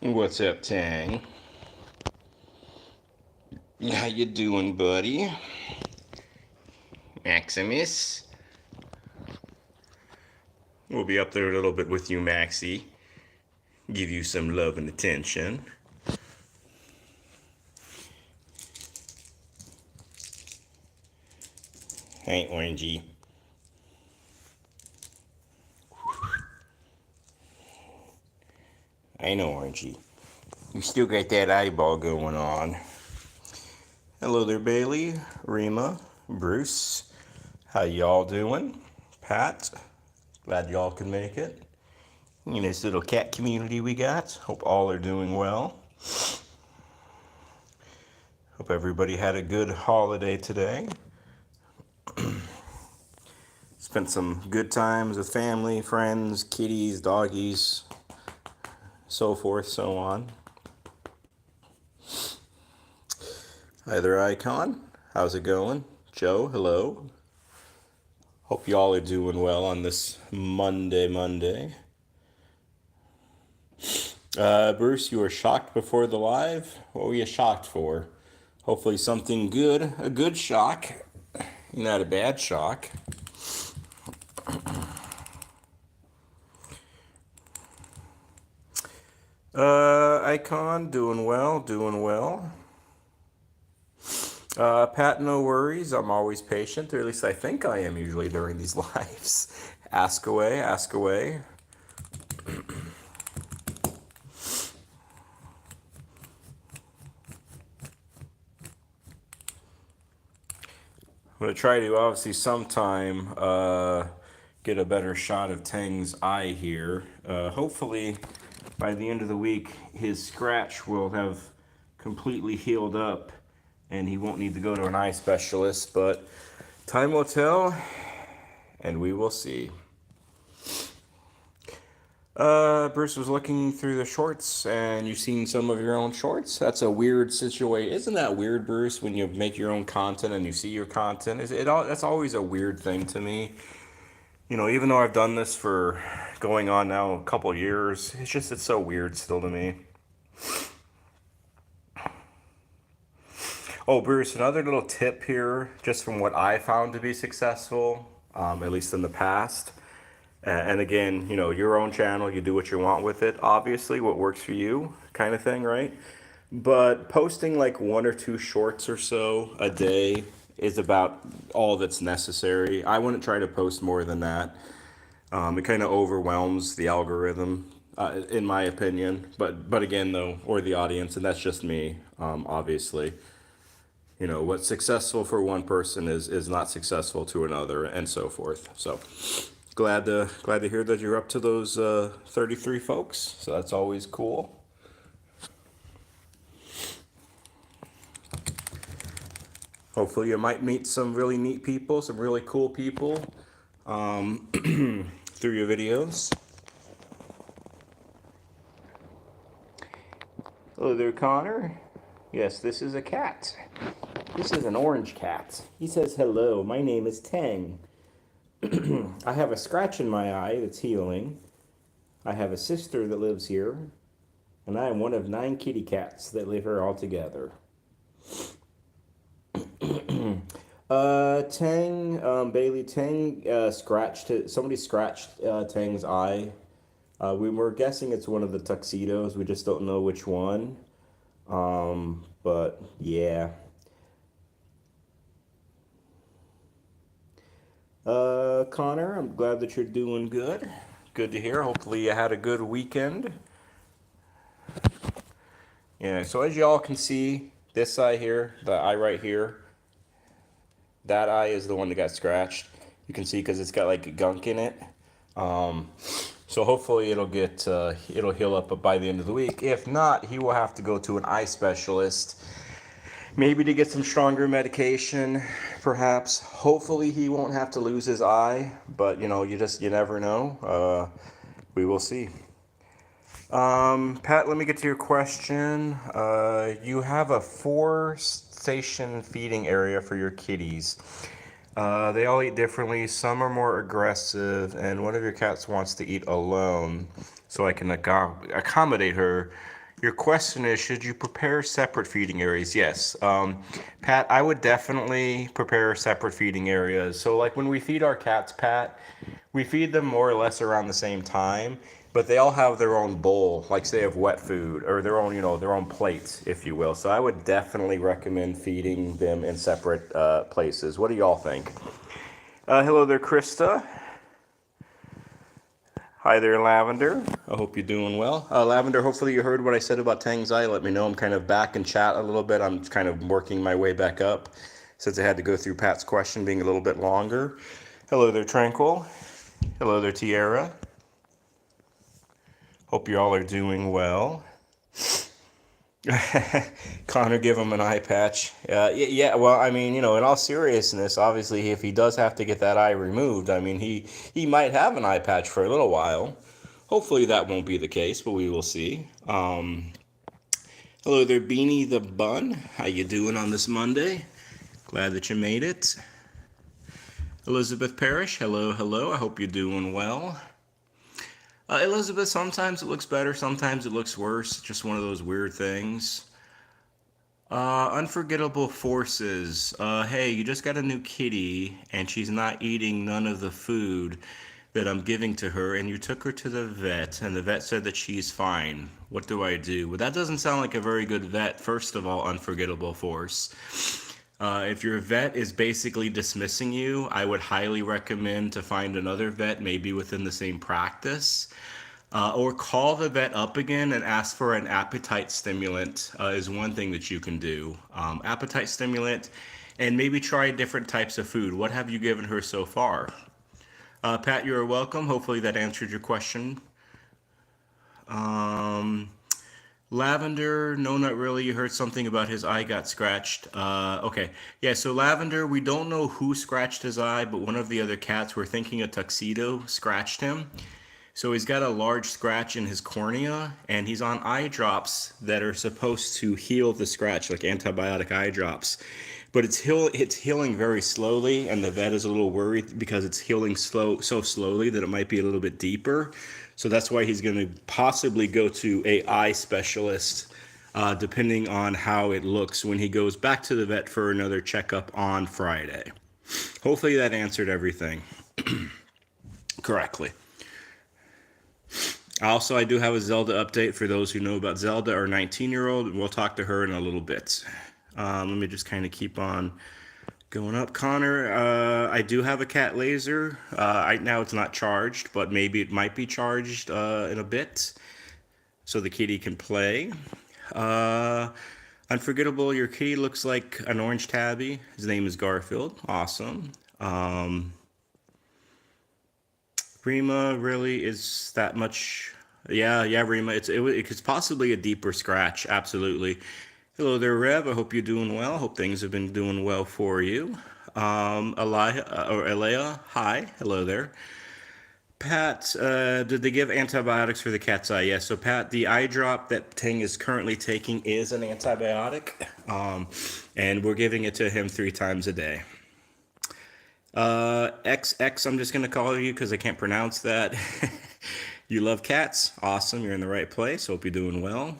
What's up, Tang? How you doing, buddy? Maximus? We'll be up there a little bit with you, Maxie. Give you some love and attention. Hey, Orangey. I know, Orangey. You still got that eyeball going on. Hello there, Bailey, Rima, Bruce. How y'all doing? Pat, glad y'all can make it. In this little cat community we got. Hope all are doing well. Hope everybody had a good holiday today. Spent some good times with family, friends, kitties, doggies, so forth, so on. Hi there, Icon. How's it going? Joe, hello. Hope y'all are doing well on this Monday. Bruce, you were shocked before the live? What were you shocked for? Hopefully something good. A good shock. Not a bad shock. Icon, doing well. Pat, no worries. I'm always patient, or at least I think I am usually during these lives. Ask away, ask away. I'm going to try to obviously sometime get a better shot of Tang's eye here. Hopefully by the end of the week his scratch will have completely healed up and he won't need to go to an eye specialist, but time will tell and we will see. Bruce was looking through the shorts, and you've seen some of your own shorts. That's a weird situation. Isn't that weird, Bruce, when you make your own content and you see your content? That's always a weird thing to me. You know, even though I've done this for going on now a couple years, it's so weird still to me. Oh, Bruce, another little tip here, just from what I found to be successful, at least in the past. And again, you know, your own channel, you do what you want with it, obviously, what works for you, kind of thing, right? But posting like one or two shorts or so a day is about all that's necessary. I wouldn't try to post more than that. It kind of overwhelms the algorithm, in my opinion. But again, though, or the audience, and that's just me, obviously. You know, what's successful for one person is not successful to another, and so forth. So glad to hear that you're up to those 33 folks. So that's always cool. Hopefully you might meet some really neat people, some really cool people through your videos. Hello there, Connor. Yes, this is a cat. This is an orange cat. He says, hello, my name is Tang. I have a scratch in my eye that's healing. I have a sister that lives here. And I am one of 9 kitty cats that live here all together. Bailey Tang somebody scratched Tang's eye. We were guessing it's one of the tuxedos. We just don't know which one. But yeah. Connor, I'm glad that you're doing good. Good to hear. Hopefully you had a good weekend. Yeah, so as y'all can see, this eye here, the eye right here, that eye is the one that got scratched. You can see because it's got like gunk in it. So hopefully it'll heal up by the end of the week. If not, he will have to go to an eye specialist, maybe to get some stronger medication, perhaps. Hopefully he won't have to lose his eye, but you know, you never know. We will see. Pat, let me get to your question. You have a 4-station feeding area for your kitties. They all eat differently. Some are more aggressive, and one of your cats wants to eat alone, so I can accommodate her. Your question is, should you prepare separate feeding areas? Yes. Pat, I would definitely prepare separate feeding areas. So, like when we feed our cats, Pat, we feed them more or less around the same time, but they all have their own bowl, like say of wet food, or their own, their own plates, if you will. So, I would definitely recommend feeding them in separate places. What do y'all think? Hello there, Krista. Hi there, Lavender. I hope you're doing well. Lavender, hopefully you heard what I said about Tangzai. Let me know. I'm kind of back in chat a little bit. I'm kind of working my way back up since I had to go through Pat's question being a little bit longer. Hello there, Tranquil. Hello there, Tiara. Hope you all are doing well. Connor, give him an eye patch. Yeah, well, I mean, in all seriousness, obviously, if he does have to get that eye removed, I mean, he might have an eye patch for a little while. Hopefully that won't be the case, but we will see. Hello there, Beanie the Bun. How you doing on this Monday? Glad that you made it. Elizabeth Parrish, hello. I hope you're doing well. Elizabeth, sometimes it looks better, sometimes it looks worse. Just one of those weird things. Unforgettable Forces. Hey, you just got a new kitty, and she's not eating none of the food that I'm giving to her, and you took her to the vet, and the vet said that she's fine. What do I do? Well, that doesn't sound like a very good vet, first of all, Unforgettable Force. If your vet is basically dismissing you, I would highly recommend to find another vet, maybe within the same practice, or call the vet up again and ask for an appetite stimulant is one thing that you can do. Appetite stimulant, and maybe try different types of food. What have you given her so far? Pat, you're welcome. Hopefully that answered your question. Lavender, no, not really. You heard something about his eye got scratched. Okay. Yeah, so Lavender, we don't know who scratched his eye, but one of the other cats, we're thinking a tuxedo, scratched him. So he's got a large scratch in his cornea, and he's on eye drops that are supposed to heal the scratch, like antibiotic eye drops. But it's healing very slowly, and the vet is a little worried because it's healing so slowly that it might be a little bit deeper. So that's why he's going to possibly go to a eye specialist, depending on how it looks when he goes back to the vet for another checkup on Friday. Hopefully that answered everything correctly. Also, I do have a Zelda update for those who know about Zelda, our 19-year-old, and we'll talk to her in a little bit. Let me just kind of keep on going up. Connor, I do have a cat laser. Right now it's not charged, but maybe it might be charged in a bit so the kitty can play. Unforgettable, your kitty looks like an orange tabby. His name is Garfield. Awesome. Rima really is that much. Yeah, Rima. It's possibly a deeper scratch. Absolutely. Hello there, Rev. I hope you're doing well. Hope things have been doing well for you. Alea, hi. Hello there. Pat, did they give antibiotics for the cat's eye? Yes. So, Pat, the eye drop that Ting is currently taking is an antibiotic, and we're giving it to him 3 times a day. XX, I'm just going to call you because I can't pronounce that. You love cats. Awesome. You're in the right place. Hope you're doing well.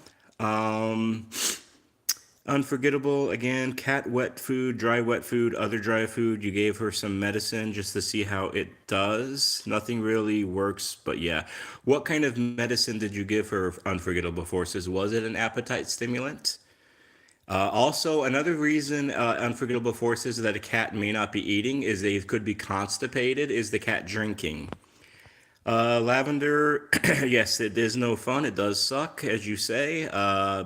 Unforgettable, again, cat wet food, dry wet food, other dry food. You gave her some medicine just to see how it does. Nothing really works, but yeah. What kind of medicine did you give her, Unforgettable Forces? Was it an appetite stimulant? Also, another reason Unforgettable Forces that a cat may not be eating is they could be constipated, is the cat drinking. Lavender, yes, it is no fun. It does suck, as you say.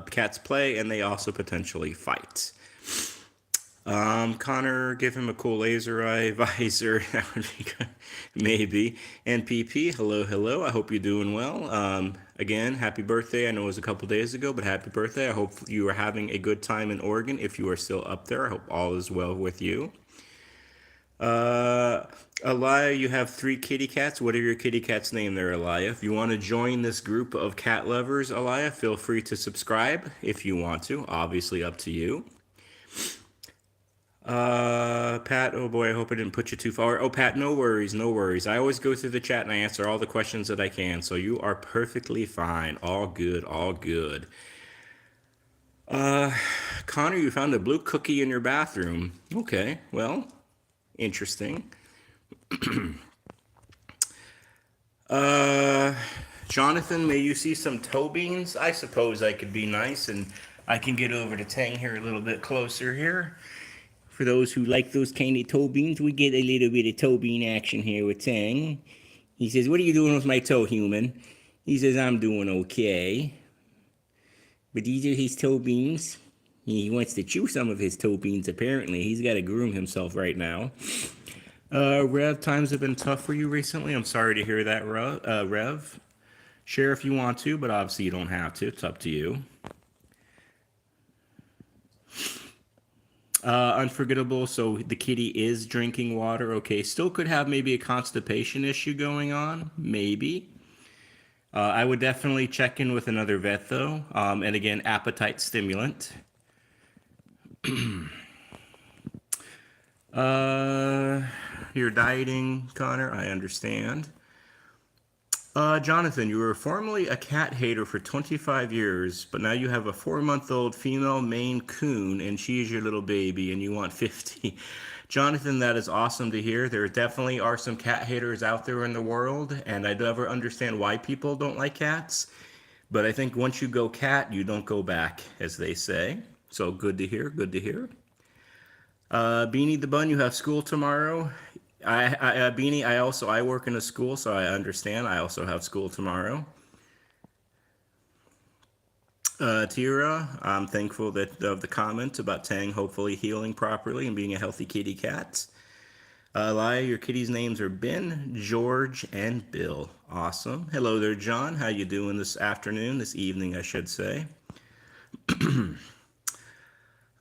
Cats play, and they also potentially fight. Connor, give him a cool laser eye visor. That would be good. Maybe. NPP, hello. I hope you're doing well. Again, happy birthday. I know it was a couple days ago, but happy birthday. I hope you are having a good time in Oregon. If you are still up there, I hope all is well with you. Elia, you have 3 kitty cats. What are your kitty cats' name there, Elia? If you want to join this group of cat lovers, Elia, feel free to subscribe if you want to. Obviously up to you. Pat, oh boy, I hope I didn't put you too far. Oh, Pat, no worries. I always go through the chat and I answer all the questions that I can, so you are perfectly fine. All good. Uh, Connor, you found a blue cookie in your bathroom. Okay, well, interesting. Uh, Jonathan, may you see some toe beans? I suppose I could be nice and I can get over to Tang here a little bit closer here. For those who like those kind of toe beans, we get a little bit of toe bean action here with Tang. He says, "What are you doing with my toe, human?" He says, "I'm doing okay." But these are his toe beans. He wants to chew some of his toe beans, apparently. He's got to groom himself right now. Rev, times have been tough for you recently. I'm sorry to hear that, Rev. Share if you want to, but obviously you don't have to. It's up to you. Unforgettable. So the kitty is drinking water. Okay. Still could have maybe a constipation issue going on. Maybe. I would definitely check in with another vet, though. And again, appetite stimulant. uh, you're dieting, Connor. I understand. Jonathan, you were formerly a cat hater for 25 years, but now you have a 4-month-old female Maine Coon, and she is your little baby, and you want 50. Jonathan, that is awesome to hear. There definitely are some cat haters out there in the world, and I never understand why people don't like cats. But I think once you go cat, you don't go back, as they say. So good to hear, good to hear. Beanie the Bun, you have school tomorrow. Beanie, I work in a school, so I understand. I also have school tomorrow. Tira, I'm thankful that of the comment about Tang hopefully healing properly and being a healthy kitty cat. Elia, your kitties' names are Ben, George, and Bill. Awesome. Hello there, John. How you doing this afternoon, this evening, I should say.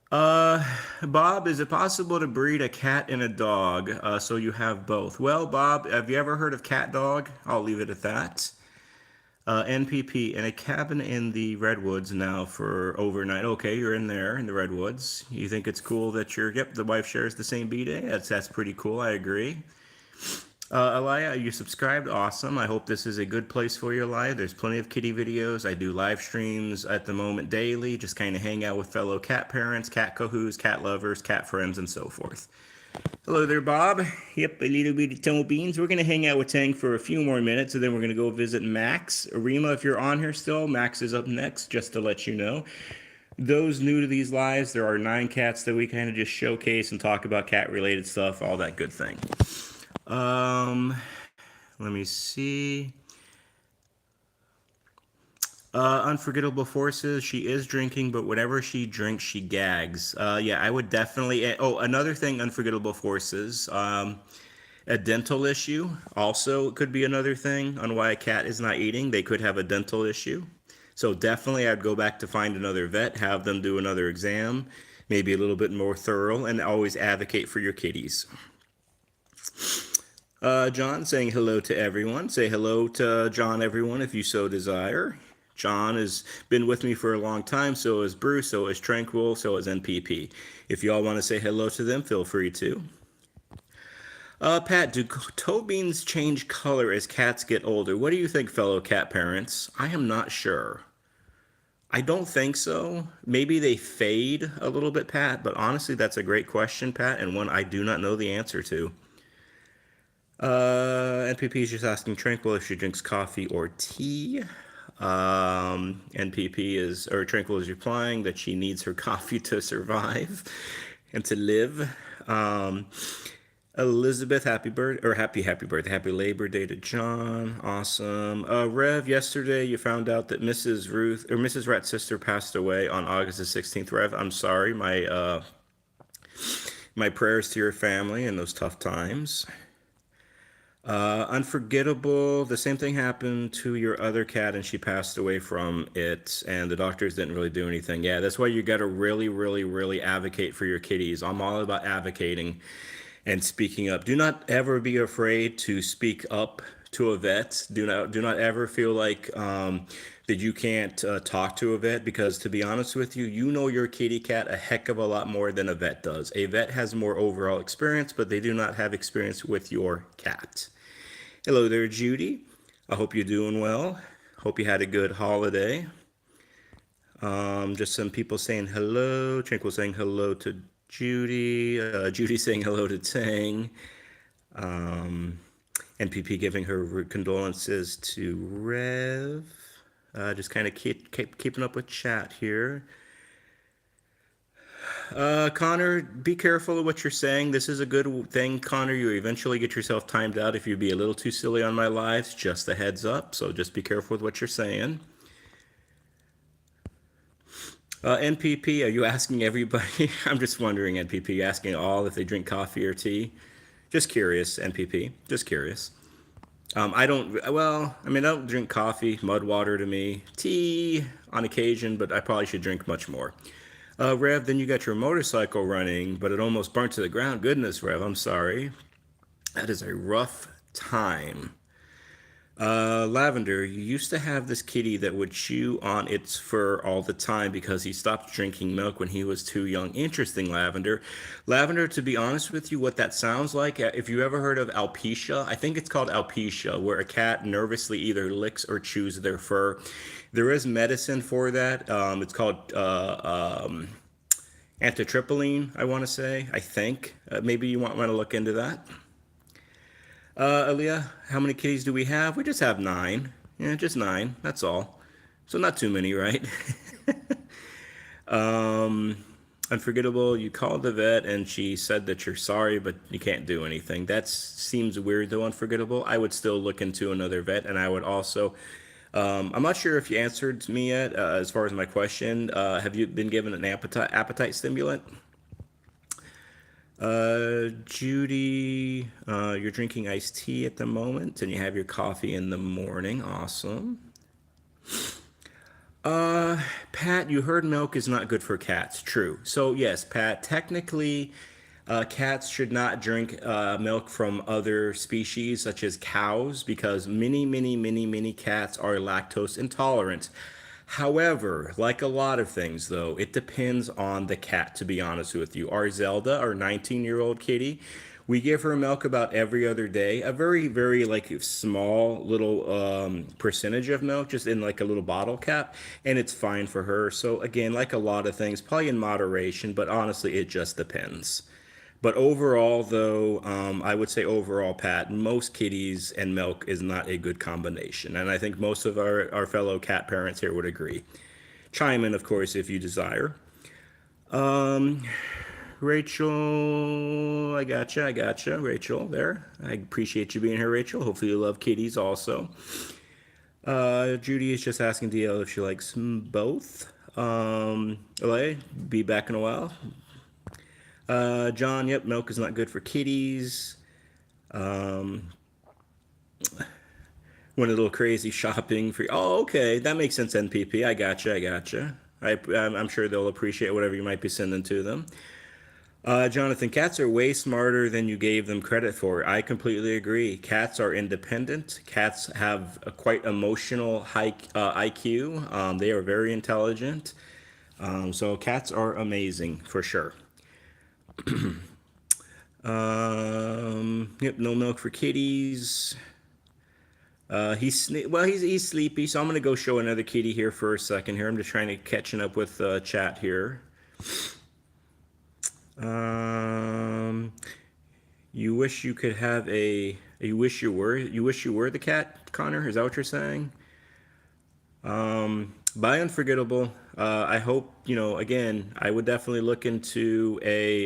Bob, is it possible to breed a cat and a dog so you have both? Well, Bob, have you ever heard of cat dog? I'll leave it at that. NPP in a cabin in the redwoods now for overnight. Okay, you're in there in the redwoods. You think it's cool that the wife shares the same b-day? That's pretty cool. I agree. Elia, you subscribed. Awesome. I hope this is a good place for you, Elia. There's plenty of kitty videos. I do live streams at the moment daily. Just kind of hang out with fellow cat parents, cat cahoos, cat lovers, cat friends, and so forth. Hello there, Bob. Yep, a little bit of toe beans. We're going to hang out with Tang for a few more minutes, and then we're going to go visit Max. Arima, if you're on here still, Max is up next, just to let you know. Those new to these lives, there are 9 cats that we kind of just showcase and talk about cat-related stuff, all that good thing. Let me see. Unforgettable Forces. She is drinking, but whenever she drinks, she gags. Yeah, I would definitely. Oh, another thing, Unforgettable Forces. A dental issue also could be another thing on why a cat is not eating. They could have a dental issue. So definitely, I'd go back to find another vet, have them do another exam, maybe a little bit more thorough, and always advocate for your kitties. John saying hello to everyone. Say hello to John, everyone, if you so desire. John has been with me for a long time, so is Bruce, so is Tranquil, so is NPP. If you all want to say hello to them, feel free to. Pat, do toe beans change color as cats get older? What do you think, fellow cat parents? I am not sure. I don't think so. Maybe they fade a little bit, Pat, but honestly, that's a great question, Pat, and one I do not know the answer to. NPP is just asking Tranquil if she drinks coffee or tea. NPP or Tranquil is replying that she needs her coffee to survive and to live. Elizabeth, happy birthday, happy Labor Day to John. Awesome. Rev, yesterday you found out that Mrs. Rat's sister passed away on August the 16th. Rev, I'm sorry. My prayers to your family in those tough times. Unforgettable. The same thing happened to your other cat, and she passed away from it, and the doctors didn't really do anything. Yeah, that's why you got to really, really, really advocate for your kitties. I'm all about advocating and speaking up. Do not ever be afraid to speak up to a vet. Do not ever feel like that you can't talk to a vet, because to be honest with you, you know your kitty cat a heck of a lot more than a vet does. A vet has more overall experience, but they do not have experience with your cat. Hello there, Judy. I hope you're doing well. Hope you had a good holiday. Just some people saying hello. Tranquil saying hello to Judy. Judy saying hello to Tang. Um, NPP giving her condolences to Rev. Just kind of keeping up with chat here. Connor, be careful of what you're saying. This is a good thing, Connor. You eventually get yourself timed out if you be a little too silly on my lives. Just a heads up. So just be careful with what you're saying. NPP, are you asking everybody? I'm just wondering, NPP, asking all if they drink coffee or tea? Just curious, NPP. Just curious. I don't, well, I mean, I don't drink coffee, mud water to me, tea on occasion, but I probably should drink much more. Rev, then you got your motorcycle running, but it almost burnt to the ground. Goodness, Rev, I'm sorry. That is a rough time. Lavender, you used to have this kitty that would chew on its fur all the time because he stopped drinking milk when he was too young. Interesting, Lavender. Lavender, to be honest with you, what that sounds like, if you ever heard of alopecia, I think it's called alopecia, where a cat nervously either licks or chews their fur. There is medicine for that. It's called antitriptyline, I want to say, I think. Maybe you want to look into that. Aaliyah, how many kitties do we have? We just have 9. Yeah, just 9. That's all. So not too many, right? Unforgettable, you called the vet and she said that you're sorry, but you can't do anything. That seems weird, though, Unforgettable. I would still look into another vet, and I would also. I'm not sure if you answered me yet as far as my question. Have you been given an appetite stimulant? Judy, you're drinking iced tea at the moment, and you have your coffee in the morning. Awesome. Pat, you heard milk is not good for cats. True. So yes, Pat, technically, cats should not drink milk from other species such as cows because many cats are lactose intolerant. However, like a lot of things, though, it depends on the cat, to be honest with you. Our Zelda, our 19-year-old kitty, we give her milk about every other day, a very, like small little percentage of milk, just in like a little bottle cap, and it's fine for her. So, again, like a lot of things, probably in moderation, but honestly, it just depends. But overall, though, I would say overall, Pat, most kitties and milk is not a good combination. And I think most of our fellow cat parents here would agree. Chime in, of course, if you desire. Um, Rachel, I gotcha, Rachel, there. I appreciate you being here, Rachel. Hopefully you love kitties also. Judy is just asking DL if she likes both. LA, be back in a while. John, yep, milk is not good for kitties. Um, Went a little crazy shopping for. Oh, okay, that makes sense. NPP, I gotcha. I'm sure they'll appreciate whatever you might be sending to them. Jonathan, cats are way smarter than you gave them credit for. I completely agree. Cats are independent. Cats have a quite emotional high IQ. They are very intelligent. So cats are amazing for sure. Yep, no milk for kitties. He's sleepy, so I'm gonna go show another kitty here for a second. Here, I'm just trying to catching up with chat here. Um, you wish you could have a. You wish you were the cat, Connor. Is that what you're saying? By Unforgettable, I hope, again, I would definitely look into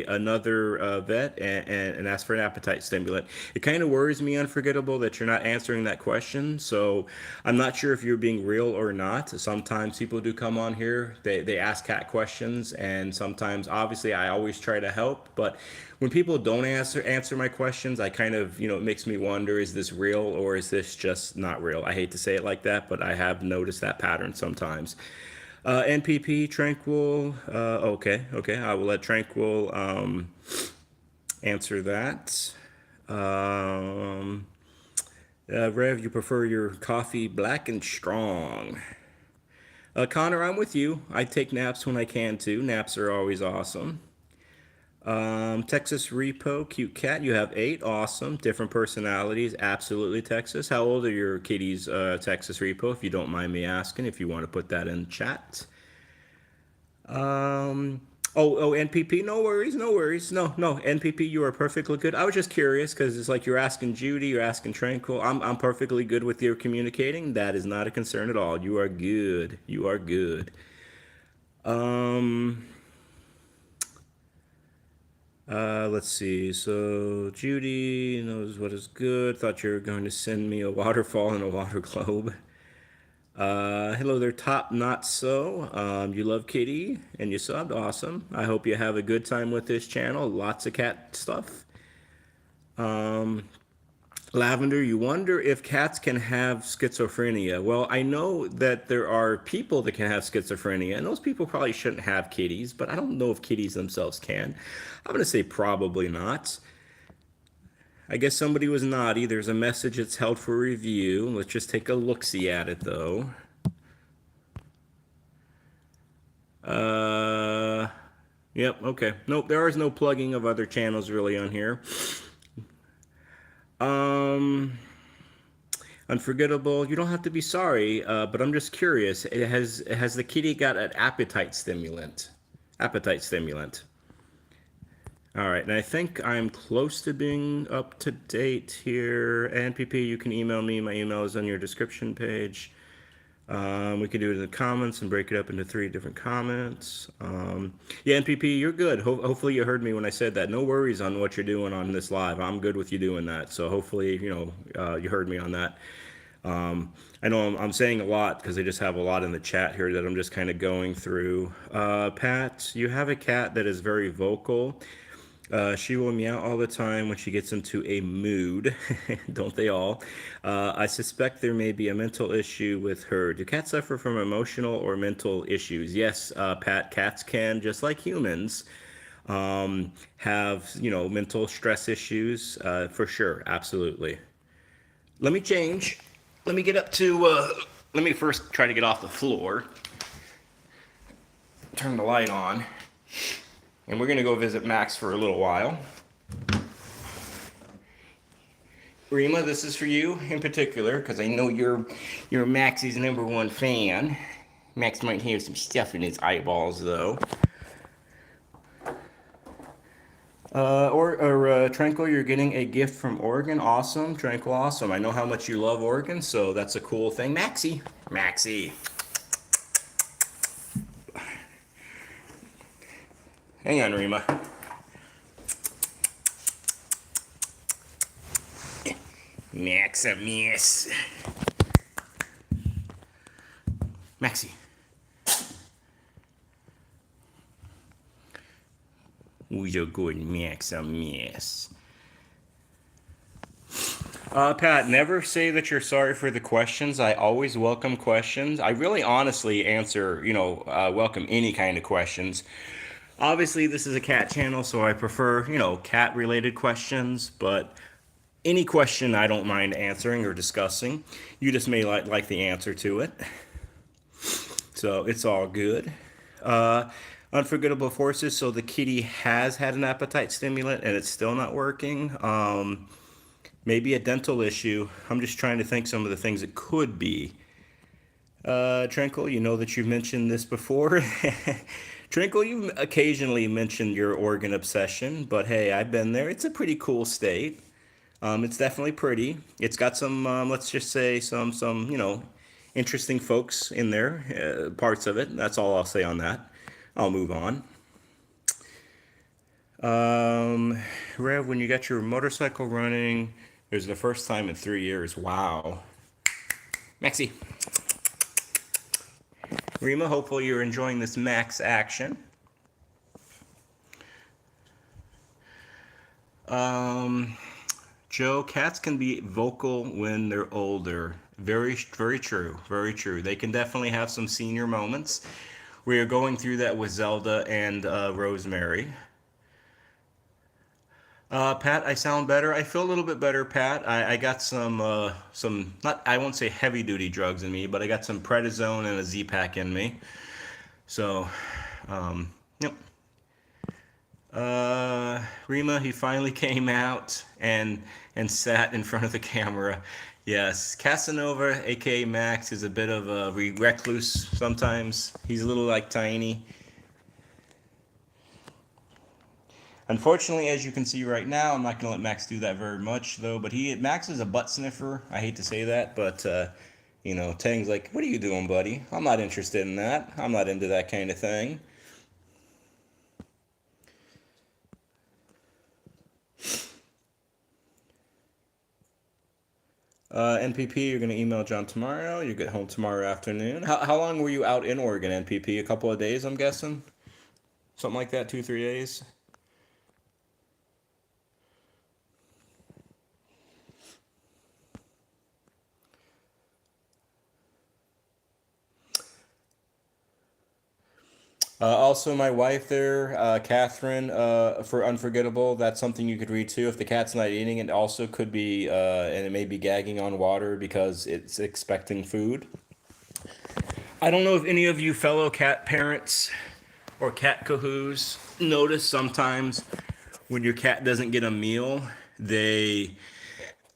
another vet and ask for an appetite stimulant. It kind of worries me, Unforgettable, that you're not answering that question. So I'm not sure if you're being real or not. Sometimes people do come on here, they ask cat questions, and sometimes, obviously, I always try to help. But when people don't answer my questions, I kind of, it makes me wonder, is this real or is this just not real? I hate to say it like that, but I have noticed that pattern sometimes. NPP, Tranquil. Okay. I will let Tranquil answer that. Um, Rev, you prefer your coffee black and strong. Connor, I'm with you. I take naps when I can too. Naps are always awesome. Texas Repo, cute cat. You have 8. Awesome. Different personalities. Absolutely, Texas. How old are your kitties, Texas Repo, if you don't mind me asking, if you want to put that in chat? Um. Oh, NPP. No worries. No worries. No. NPP, you are perfectly good. I was just curious because it's like you're asking Judy, you're asking Tranquil. I'm perfectly good with your communicating. That is not a concern at all. You are good. You are good. Um. Let's see. So Judy knows what is good. Thought you were going to send me a waterfall and a water globe. Hello there, Top Not So. You love Kitty and you subbed. Awesome. I hope you have a good time with this channel. Lots of cat stuff. Lavender, you wonder if cats can have schizophrenia. Well, I know that there are people that can have schizophrenia, and those people probably shouldn't have kitties, but I don't know if kitties themselves can. I'm going to say probably not. I guess somebody was naughty. There's a message that's held for review. Let's just take a look-see at it, though. Yep, okay. Nope, there is no plugging of other channels really on here. Um, Unforgettable. You don't have to be sorry, but I'm just curious. Has the kitty got an appetite stimulant? Appetite stimulant. All right, and I think I'm close to being up to date here. NPP, you can email me. My email is on your description page. We can do it in the comments and break it up into 3 different comments. Yeah, NPP, you're good. Hopefully you heard me when I said that. No worries on what you're doing on this live. I'm good with you doing that. So hopefully, you heard me on that. I know I'm saying a lot because I just have a lot in the chat here that I'm just kind of going through. Pat, you have a cat that is very vocal. She will meow all the time when she gets into a mood. Don't they all? I suspect there may be a mental issue with her. Do cats suffer from emotional or mental issues? Yes, Pat, cats can, just like humans, have, mental stress issues, for sure. Absolutely. Let me change. Let me get up to, let me first try to get off the floor. Turn the light on. And we're going to go visit Max for a little while. Rima, this is for you in particular, because I know you're Max's #1 fan. Max might have some stuff in his eyeballs, though. Tranquil, you're getting a gift from Oregon. Awesome. Tranquil, awesome. I know how much you love Oregon, so that's a cool thing. Maxie. Hang on, Rima. Maximus. Maxie. Who's a good Maximus? Pat, never say that you're sorry for the questions. I always welcome questions. I really honestly answer, welcome any kind of questions. Obviously, this is a cat channel, so I prefer, cat-related questions, but any question I don't mind answering or discussing. You just may like the answer to it. So it's all good. Unforgettable Forces. So the kitty has had an appetite stimulant and it's still not working. Maybe a dental issue. I'm just trying to think some of the things it could be. Tranquil, you know that you've mentioned this before. Tranquil, you've occasionally mentioned your organ obsession, but hey, I've been there. It's a pretty cool state. It's definitely pretty. It's got some, let's just say, some interesting folks in there, parts of it. That's all I'll say on that. I'll move on. Rev, when you got your motorcycle running, it was the first time in 3 years. Wow. Maxie. Rima, hopefully you're enjoying this Max action. Joe, cats can be vocal when they're older. Very, very true. Very true. They can definitely have some senior moments. We are going through that with Zelda and Rosemary. Pat, I sound better. I feel a little bit better, Pat. I got some, not, I won't say heavy duty drugs in me, but I got some prednisone and a Z-Pack in me. So, yep. Rima, he finally came out and sat in front of the camera. Yes, Casanova, aka Max, is a bit of a recluse sometimes. He's a little like tiny. Unfortunately, as you can see right now, I'm not going to let Max do that very much, though. But Max is a butt sniffer. I hate to say that, but Tang's like, "What are you doing, buddy? I'm not interested in that. I'm not into that kind of thing." NPP, you're going to email John tomorrow. You get home tomorrow afternoon. How long were you out in Oregon, NPP? A couple of days, I'm guessing? Something like that, 2, 3 days? Also, my wife there, Catherine, for Unforgettable, that's something you could read too. If the cat's not eating, it also could be, and it may be gagging on water because it's expecting food. I don't know if any of you fellow cat parents or cat cahoos notice sometimes when your cat doesn't get a meal, they,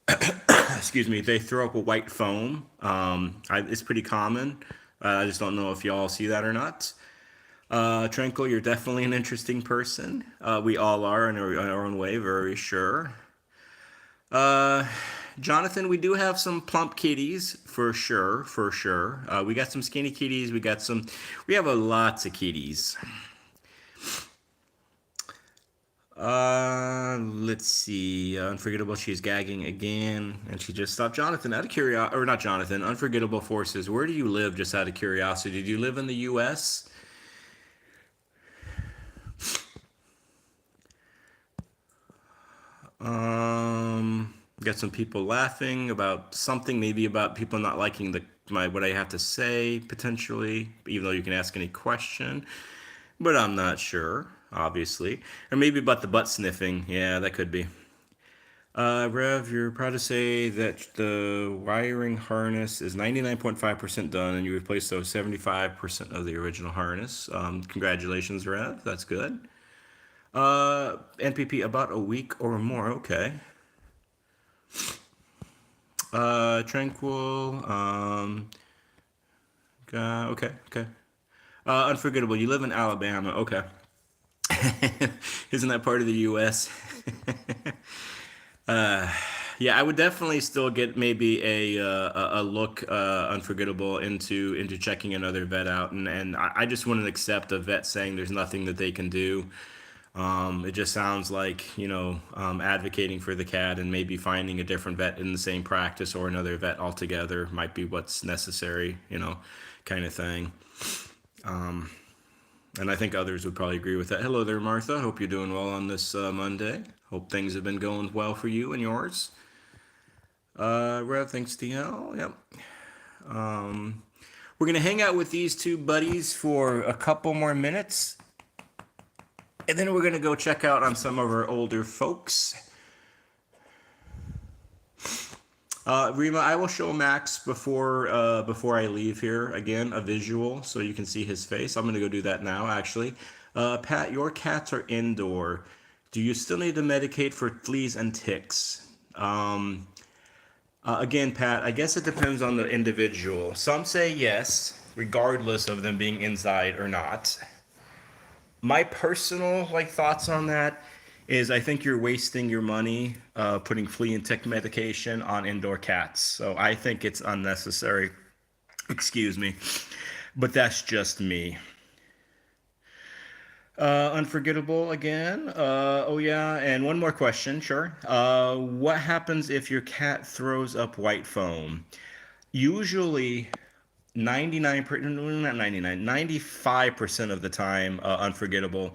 excuse me, they throw up a white foam. It's pretty common. I just don't know if y'all see that or not. Tranquil, you're definitely an interesting person. We all are in our own way, very sure. Uh, Jonathan, we do have some plump kitties for sure, for sure. We got some skinny kitties. We have a lots of kitties. Let's see. Unforgettable, she's gagging again, and she just stopped. Jonathan, out of curiosity, or not Jonathan, Unforgettable Forces, where do you live, just out of curiosity? Do you live in the U.S.? Got some people laughing about something, maybe about people not liking what I have to say, potentially, even though you can ask any question. But I'm not sure, obviously. Or maybe about the butt sniffing. Yeah, that could be. Rev, you're proud to say that the wiring harness is 99.5% done and you replaced those 75% of the original harness. Congratulations, Rev. That's good. NPP, about a week or more. Okay. Tranquil. Okay, okay. Unforgettable. You live in Alabama. Okay. Isn't that part of the U.S.? Yeah, I would definitely still get maybe a look unforgettable into checking another vet out, and I just wouldn't accept a vet saying there's nothing that they can do. It just sounds like advocating for the cat and maybe finding a different vet in the same practice or another vet altogether might be what's necessary, kind of thing. And I think others would probably agree with that. Hello there, Martha. Hope you're doing well on this Monday. Hope things have been going well for you and yours. Rev, thanks, TL. Yep. We're going to hang out with these two buddies for a couple more minutes. And then we're going to go check out on some of our older folks. Rima, I will show Max before I leave here again a visual so you can see his face. I'm gonna go do that now, actually. Pat, your cats are indoor. Do you still need to medicate for fleas and ticks? Again, Pat, I guess it depends on the individual. Some say yes, regardless of them being inside or not. My personal thoughts on that is I think you're wasting your money putting flea and tick medication on indoor cats. So I think it's unnecessary. Excuse me. But that's just me. Unforgettable again. Oh yeah, and one more question, sure. What happens if your cat throws up white foam? Usually 99, not 99, 95% of the time, unforgettable.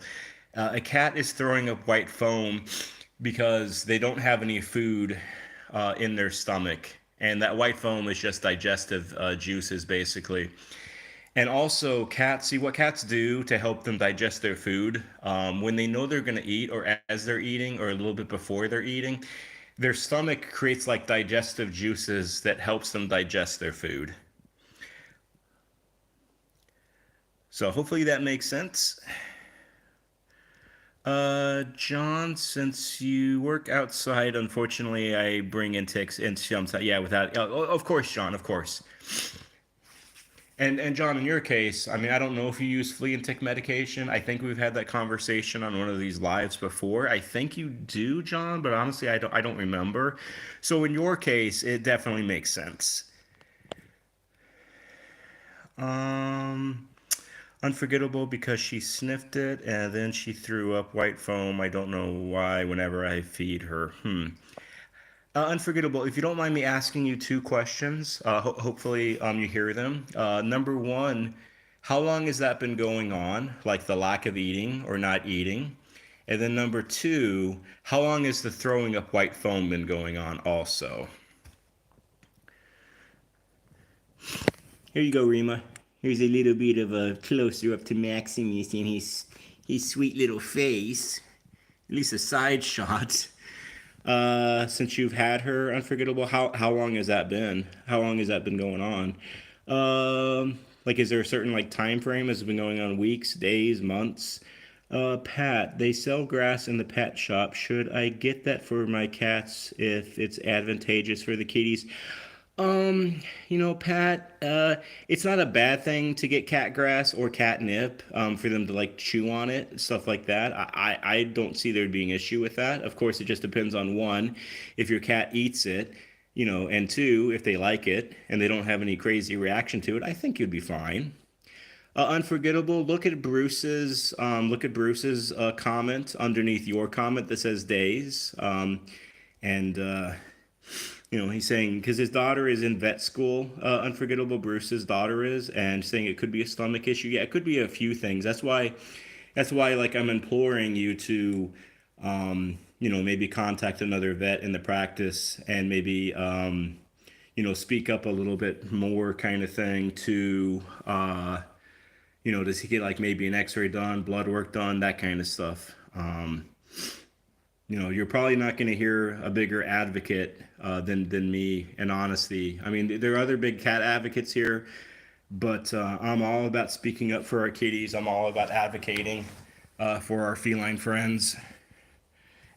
A cat is throwing up white foam because they don't have any food in their stomach. And that white foam is just digestive juices, basically. And also, cats, see what cats do to help them digest their food. When they know they're going to eat, or as they're eating, or a little bit before they're eating, their stomach creates digestive juices that helps them digest their food. So hopefully that makes sense. John, since you work outside, unfortunately, I bring in ticks into yeah, without, of course, John, of course. And John, in your case, I mean, I don't know if you use flea and tick medication. I think we've had that conversation on one of these lives before. I think you do, John, but honestly, I don't remember. So in your case, it definitely makes sense. Um, Unforgettable because she sniffed it and then she threw up white foam. I don't know why whenever I feed her. Unforgettable. If you don't mind me asking you two questions, hopefully you hear them. Number one, how long has that been going on? Like the lack of eating or not eating? And then number two, how long has the throwing up white foam been going on also? Here you go, Rima. Here's a little bit of a closer up to Maximus and his sweet little face. At least a side shot. Since you've had her, Unforgettable, how long has that been? How long has that been going on? Like, is there a certain like time frame? Has it been going on weeks, days, months? Pat, they sell grass in the pet shop. Should I get that for my cats if it's advantageous for the kitties? Pat, it's not a bad thing to get cat grass or catnip, for them to like chew on it, stuff like that. I don't see there being an issue with that. Of course, it just depends on one, if your cat eats it, and two, if they like it and they don't have any crazy reaction to it, I think you'd be fine. Unforgettable. Look at Bruce's comment underneath your comment that says days. And he's saying because his daughter is in vet school, Unforgettable Bruce's daughter is, and saying it could be a stomach issue. Yeah, it could be a few things. That's why, like, I'm imploring you to, maybe contact another vet in the practice and maybe, speak up a little bit more, kind of thing. Does he get like maybe an X-ray done, blood work done, that kind of stuff. You're probably not going to hear a bigger advocate than me in honesty. I mean, there are other big cat advocates here, but I'm all about speaking up for our kitties. I'm all about advocating for our feline friends,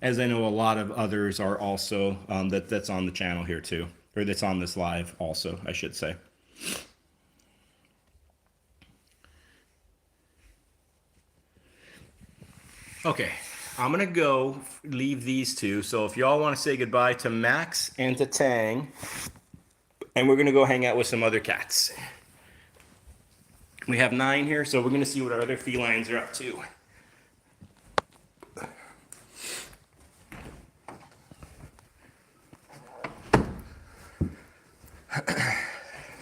as I know a lot of others are also, that's on the channel here too, or that's on this live also, I should say. Okay, I'm gonna go leave these two. So if y'all want to say goodbye to Max and to Tang, and we're gonna go hang out with some other cats. We have 9 here, so we're gonna see what our other felines are up to.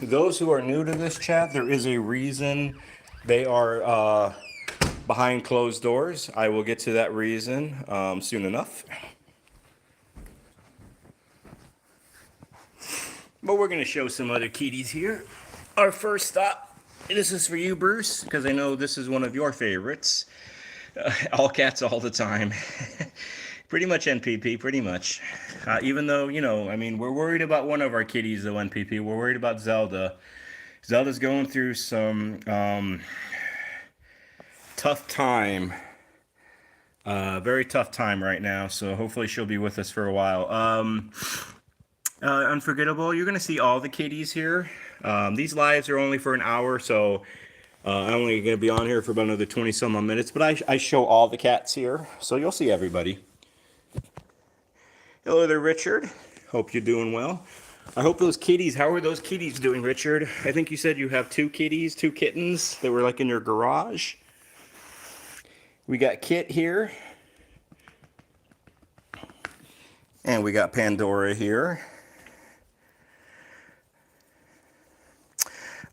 Those who are new to this chat, there is a reason they are behind closed doors. I will get to that reason soon enough. But we're going to show some other kitties here. Our first stop, this is for you, Bruce, because I know this is one of your favorites. All cats all the time. Pretty much NPP, pretty much. Even though, I mean, we're worried about one of our kitties, though, NPP. We're worried about Zelda. Zelda's going through some tough time. Very tough time right now, so hopefully she'll be with us for a while. Unforgettable, you're going to see all the kitties here. These lives are only for an hour, so I'm only going to be on here for about another 20 some odd minutes, but I show all the cats here, so you'll see everybody. Hello there, Richard. Hope you're doing well. I hope those kitties, how are those kitties doing, Richard? I think you said you have 2 kitties, 2 kittens that were like in your garage. We got Kit here. And we got Pandora here.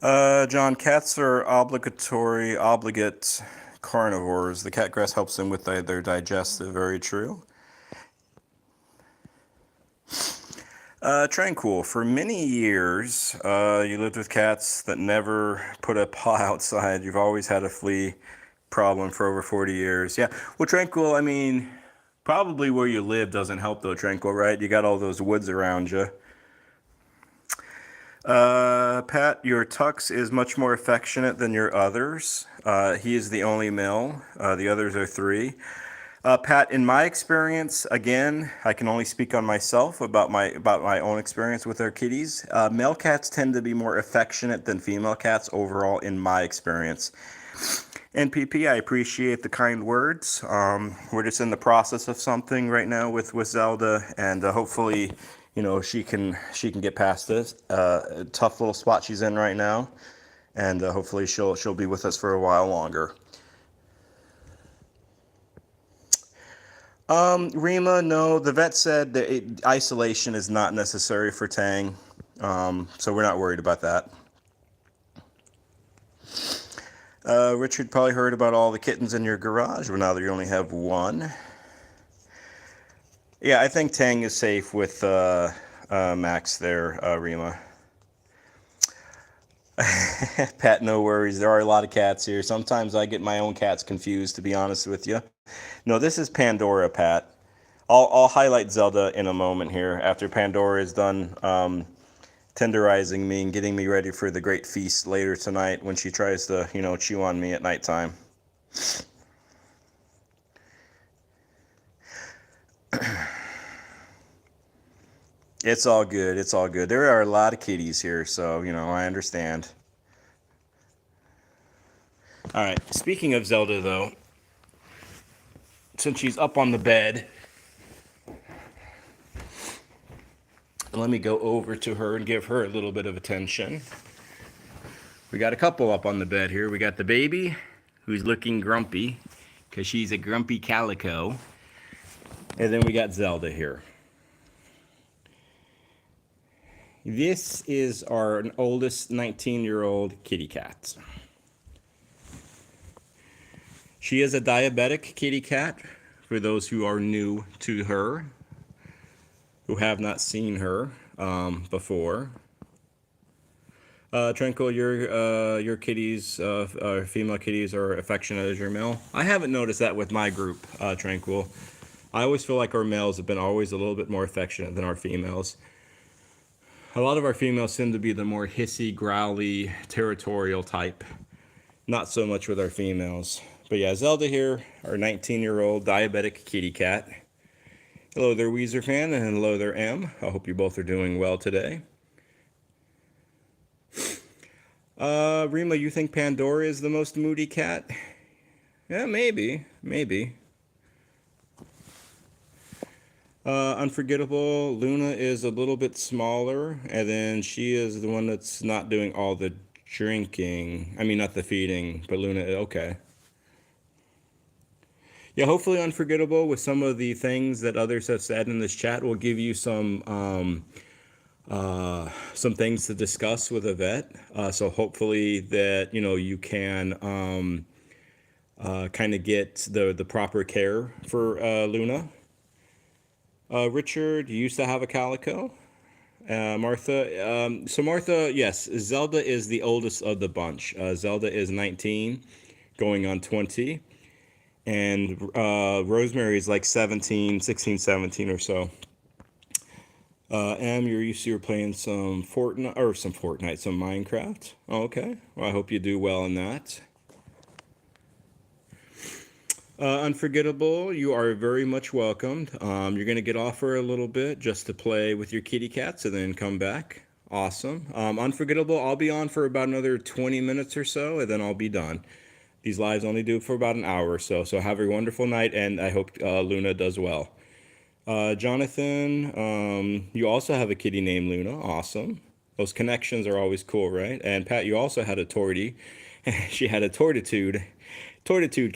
John, cats are obligate carnivores. The cat grass helps them with their digestive. Very true. Tranquil, for many years, you lived with cats that never put a paw outside. You've always had a flea problem for over 40 years. Yeah, well, Tranquil, I mean, probably where you live doesn't help though, Tranquil, right? You got all those woods around you. Pat, your Tux is much more affectionate than your others. He is the only male. The others are 3. Pat, in my experience, again, I can only speak on myself about my own experience with our kitties. Male cats tend to be more affectionate than female cats overall, in my experience. And PP, I appreciate the kind words. We're just in the process of something right now with Zelda, and hopefully, she can get past this tough little spot she's in right now, and hopefully she'll be with us for a while longer. Rima, no, the vet said that isolation is not necessary for Tang, so we're not worried about that. Richard probably heard about all the kittens in your garage, but now that you only have one. Yeah, I think Tang is safe with Max there, Rima. Pat, no worries. There are a lot of cats here. Sometimes I get my own cats confused, to be honest with you. No, this is Pandora, Pat. I'll highlight Zelda in a moment here after Pandora is done tenderizing me and getting me ready for the great feast later tonight when she tries to, chew on me at nighttime. It's all good. It's all good. There are a lot of kitties here, so, I understand. All right. Speaking of Zelda, though, since she's up on the bed, let me go over to her and give her a little bit of attention. We got a couple up on the bed here. We got the baby, who's looking grumpy, because she's a grumpy calico. And then we got Zelda here. This is our oldest 19-year-old kitty cat. She is a diabetic kitty cat, for those who are new to her, who have not seen her before. Tranquil, your kitties, female kitties, are affectionate as your male. I haven't noticed that with my group, Tranquil. I always feel like our males have been always a little bit more affectionate than our females. A lot of our females seem to be the more hissy, growly, territorial type. Not so much with our females. But yeah, Zelda here, our 19-year-old diabetic kitty cat. Hello there, Weezer fan, and hello there, M. I hope you both are doing well today. Rima, you think Pandora is the most moody cat? Yeah, maybe. Unforgettable, Luna is a little bit smaller, and then she is the one that's not doing all the drinking. I mean, not the feeding, but Luna, okay. Yeah, hopefully Unforgettable, with some of the things that others have said in this chat, will give you some things to discuss with a vet. So hopefully that, you can kind of get the proper care for Luna. Richard, you used to have a calico. Martha, so Martha, yes, Zelda is the oldest of the bunch. Zelda is 19, going on 20. And Rosemary is like 16, 17 or so. You're used to playing some some Minecraft. Oh, okay. Well, I hope you do well in that. Unforgettable, you are very much welcomed. You're going to get off for a little bit just to play with your kitty cats and then come back. Awesome. Unforgettable, I'll be on for about another 20 minutes or so, and then I'll be done. These lives only do for about an hour or so. So have a wonderful night, and I hope Luna does well. Jonathan, you also have a kitty named Luna. Awesome. Those connections are always cool, right? And Pat, you also had a tortie. She had a tortitude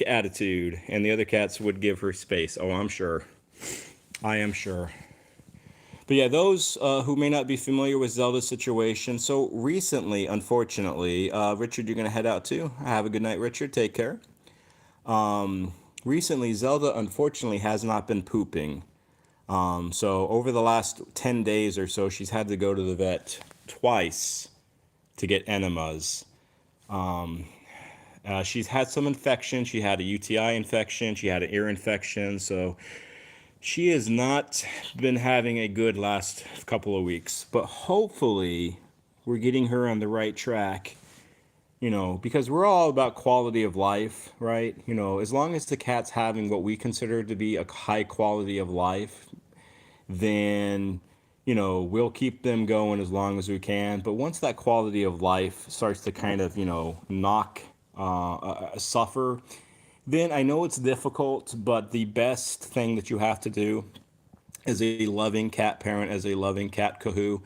attitude, and the other cats would give her space. Oh, I'm sure. I am sure. But yeah, those who may not be familiar with Zelda's situation. So recently, unfortunately, Richard, you're going to head out too. Have a good night, Richard. Take care. Recently, Zelda, unfortunately, has not been pooping. So over the last 10 days or so, she's had to go to the vet twice to get enemas. She's had some infection. She had a UTI infection. She had an ear infection. So she has not been having a good last couple of weeks. But hopefully we're getting her on the right track. because we're all about quality of life, right? As long as the cat's having what we consider to be a high quality of life, then we'll keep them going as long as we can. But once that quality of life starts to kind of knock suffer, then I know it's difficult, but the best thing that you have to do as a loving cat parent, as a loving cat kahoo,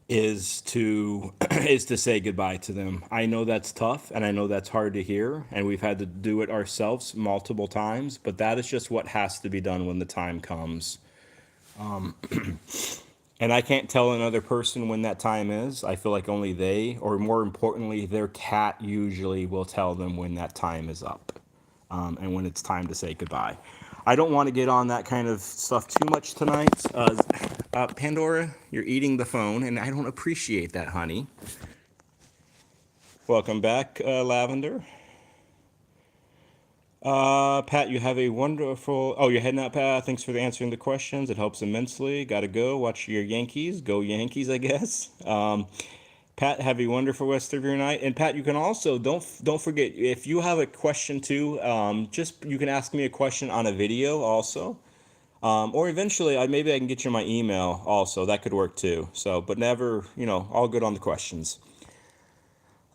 is to is to say goodbye to them. I know that's tough and I know that's hard to hear, and we've had to do it ourselves multiple times, but that is just what has to be done when the time comes. And I can't tell another person when that time is. I feel like only they, or more importantly, their cat usually will tell them when that time is up, and when it's time to say goodbye. I don't want to get on that kind of stuff too much tonight. Pandora, you're eating the phone, and I don't appreciate that, honey. Welcome back, Lavender. Pat, you have a wonderful. Oh, you're heading out, Pat. Thanks for answering the questions. It helps immensely. Got to go. Watch your Yankees. Go Yankees, I guess. Pat, have a wonderful rest of your night. And Pat, you can also don't forget, if you have a question too. Just you can ask me a question on a video also. Or eventually, maybe I can get you my email also. That could work too. So, but never, all good on the questions.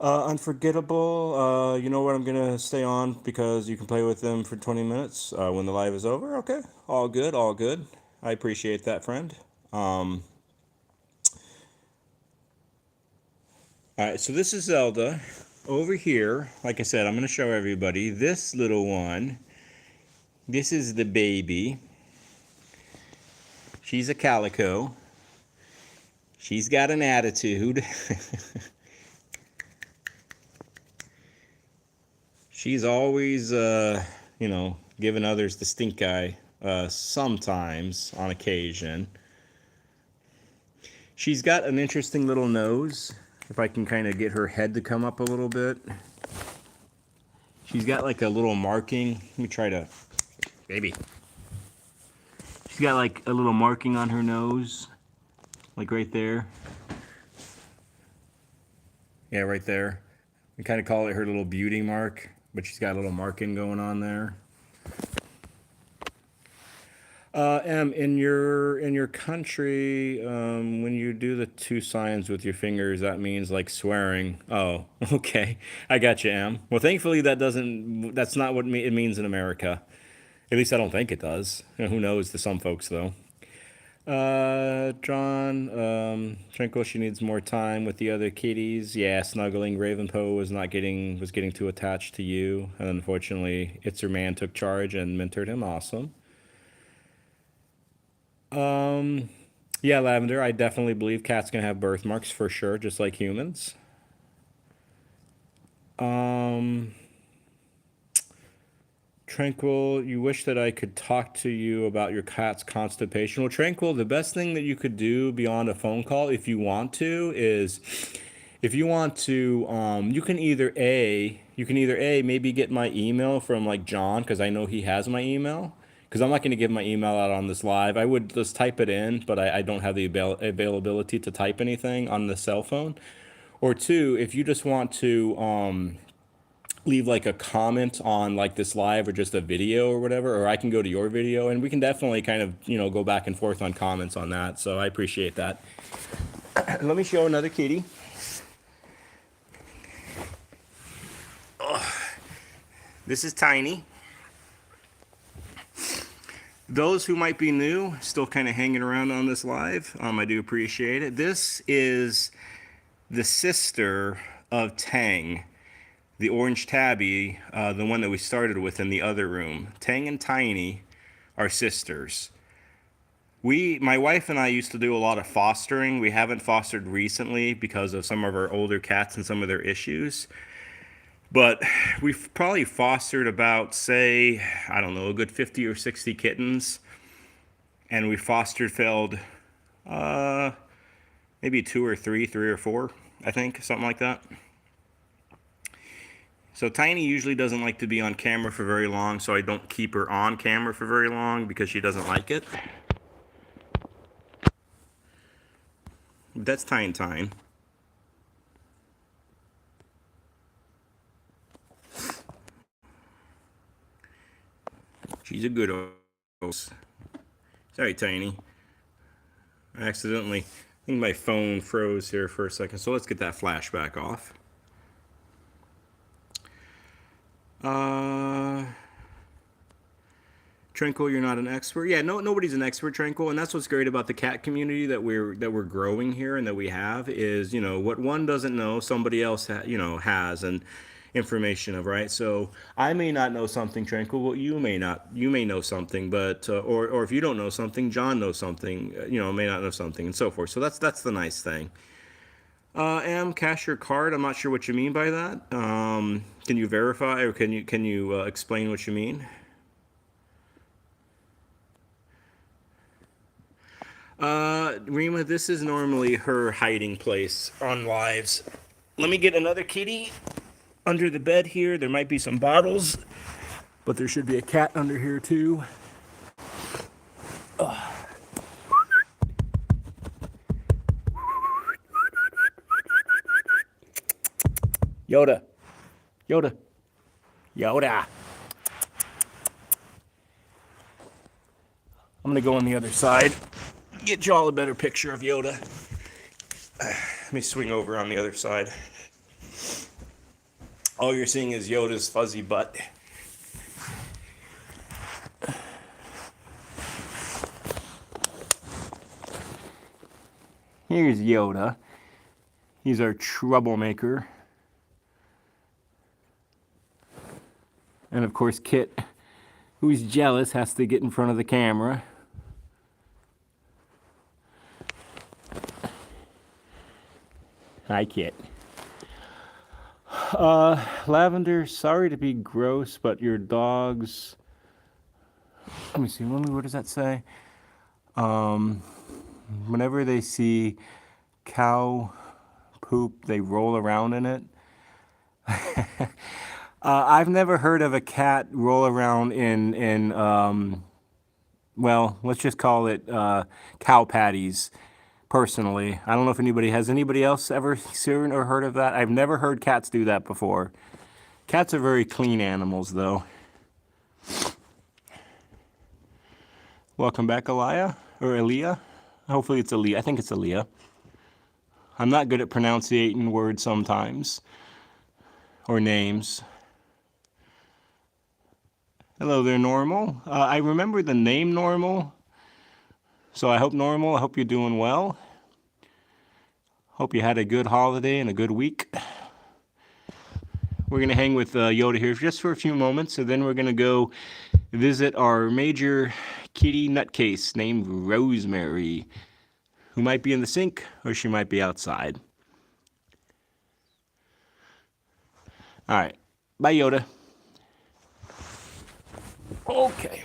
Unforgettable. You know what? I'm gonna stay on because you can play with them for 20 minutes when the live is over. Okay, all good, all good. I appreciate that, friend. All right, so this is Zelda. Over here, like I said, I'm gonna show everybody this little one. This is the baby. She's a calico. She's got an attitude. She's always, giving others the stink eye, sometimes, on occasion. She's got an interesting little nose. If I can kind of get her head to come up a little bit. She's got like a little marking. Let me try to, baby. She's got like a little marking on her nose, like right there. Yeah, right there. We kind of call it her little beauty mark, but she's got a little marking going on there. In your country, when you do the two signs with your fingers, that means like swearing. Oh, okay, I got you, Em. Well, thankfully that's not what it means in America. At least I don't think it does. Who knows to some folks though. John, Tranquil, she needs more time with the other kitties. Yeah, snuggling. Ravenpo was getting too attached to you, and unfortunately, It's Her Man took charge and mentored him. Awesome. Yeah, Lavender, I definitely believe cats can have birthmarks for sure, just like humans. Tranquil, you wish that I could talk to you about your cat's constipation. Well, Tranquil, the best thing that you could do beyond a phone call, if you want to, is if you want to, you can either a maybe get my email from like John, because I know he has my email. Because I'm not going to give my email out on this live. I would just type it in, but I don't have the availability to type anything on the cell phone. Or two, if you just want to leave like a comment on like this live or just a video or whatever, or I can go to your video and we can definitely kind of, go back and forth on comments on that. So I appreciate that. Let me show another kitty. Oh, this is Tiny. Those who might be new, still kind of hanging around on this live, I do appreciate it. This is the sister of Tang, the orange tabby, the one that we started with in the other room. Tang and Tiny are sisters. My wife and I used to do a lot of fostering. We haven't fostered recently because of some of our older cats and some of their issues. But we've probably fostered about, say, I don't know, a good 50 or 60 kittens. And we failed maybe three or four, I think, something like that. So Tiny usually doesn't like to be on camera for very long, so I don't keep her on camera for very long because she doesn't like it. That's Tine. He's a good old. Sorry, Tiny. I accidentally, I think my phone froze here for a second, so let's get that flashback off. Tranquil, you're not an expert. Yeah, nobody's an expert, Tranquil, and that's what's great about the cat community that we're growing here and that we have is, you know, what one doesn't know, somebody else has and information of, right? So I may not know something, Tranquil, well, you may know something, but or if you don't know something, John knows something, may not know something, and so forth. So that's the nice thing. Cash your card. I'm not sure what you mean by that. Can you verify or can you explain what you mean? Rima, this is normally her hiding place on lives. Let me get another kitty under the bed here. There might be some bottles, but there should be a cat under here too. Yoda. Yoda. Yoda. I'm gonna go on the other side. Get y'all a better picture of Yoda. Let me swing over on the other side. All you're seeing is Yoda's fuzzy butt. Here's Yoda. He's our troublemaker. And of course, Kit, who's jealous, has to get in front of the camera. Hi, Kit. Lavender, sorry to be gross, but your dogs... Let me see, what does that say? Whenever they see cow poop, they roll around in it. I've never heard of a cat roll around in well, let's just call it cow patties, personally. I don't know if has anybody else ever seen or heard of that? I've never heard cats do that before. Cats are very clean animals, though. Welcome back, Elia, or Elia. Hopefully it's Elia. I think it's Elia. I'm not good at pronouncing words sometimes, or names. Hello there, Normal. I remember the name Normal, so I hope you're doing well. Hope you had a good holiday and a good week. We're going to hang with Yoda here just for a few moments, and then we're going to go visit our major kitty nutcase named Rosemary, who might be in the sink or she might be outside. All right. Bye, Yoda. Okay.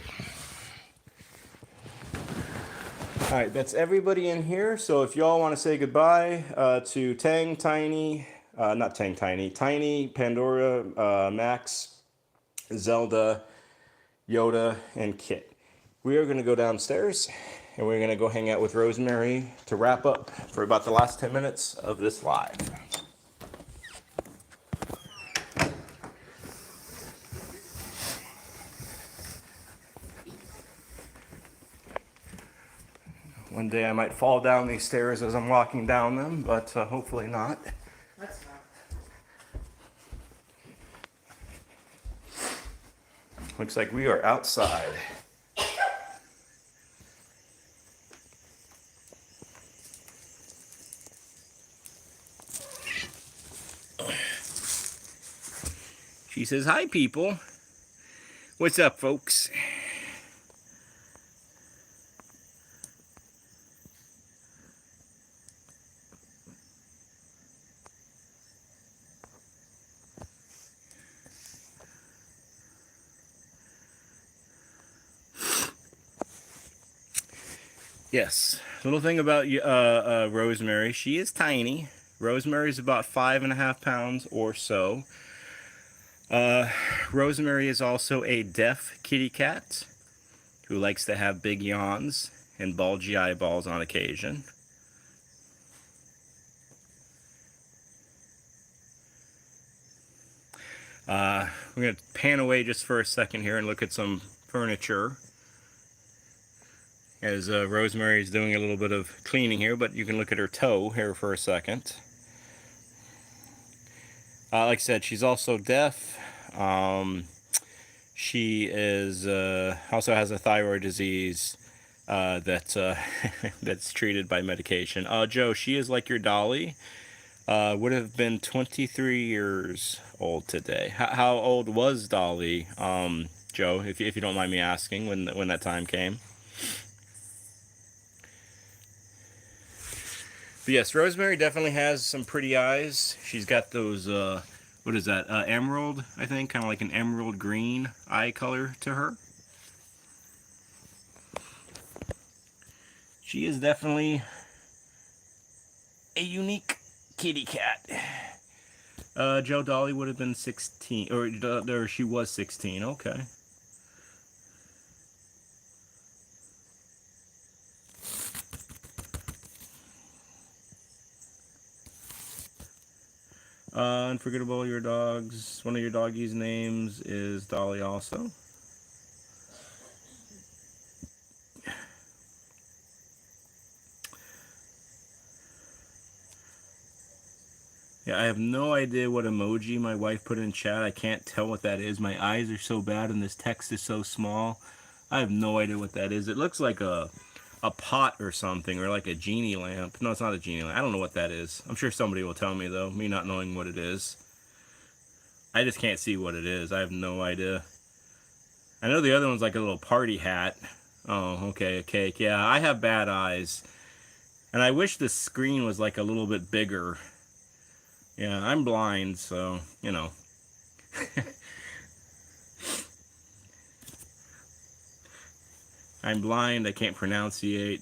All right, that's everybody in here. So if y'all want to say goodbye to Tang, Tiny, not Tang, Tiny, Pandora, Max, Zelda, Yoda, and Kit. We are going to go downstairs and we're going to go hang out with Rosemary to wrap up for about the last 10 minutes of this live. One day I might fall down these stairs as I'm walking down them, but hopefully not. That's not. Looks like we are outside. She says, hi, people. What's up, folks? Yes, little thing about Rosemary, she is tiny. Rosemary is about 5.5 pounds or so. Rosemary is also a deaf kitty cat who likes to have big yawns and bulgy eyeballs on occasion. We're going to pan away just for a second here and look at some furniture. As Rosemary is doing a little bit of cleaning here, but you can look at her toe here for a second. Like I said, she's also deaf. She is also has a thyroid disease that's that's treated by medication. Joe, she is like your dolly. Would have been 23 years old today. How old was Dolly, Joe, if you don't mind me asking, when that time came? But yes, Rosemary definitely has some pretty eyes. She's got those, what is that, emerald, I think, kind of like an emerald green eye color to her. She is definitely a unique kitty cat. Joe, Dolly would have been 16, or she was 16, okay. Unforgettable, your dogs, one of your doggies' names is Dolly also. Yeah, I have no idea what emoji my wife put in chat. I can't tell what that is. My eyes are so bad and this text is so small. I have no idea what that is. It looks like a pot or something, or like a genie lamp. No, it's not a genie lamp. I don't know what that is. I'm sure somebody will tell me, though, me not knowing what it is. I just can't see what it is. I have no idea. I know the other one's like a little party hat. Oh, okay, a cake. Yeah, I have bad eyes. And I wish the screen was like a little bit bigger. Yeah, I'm blind, so, you know. I'm blind, I can't pronunciate.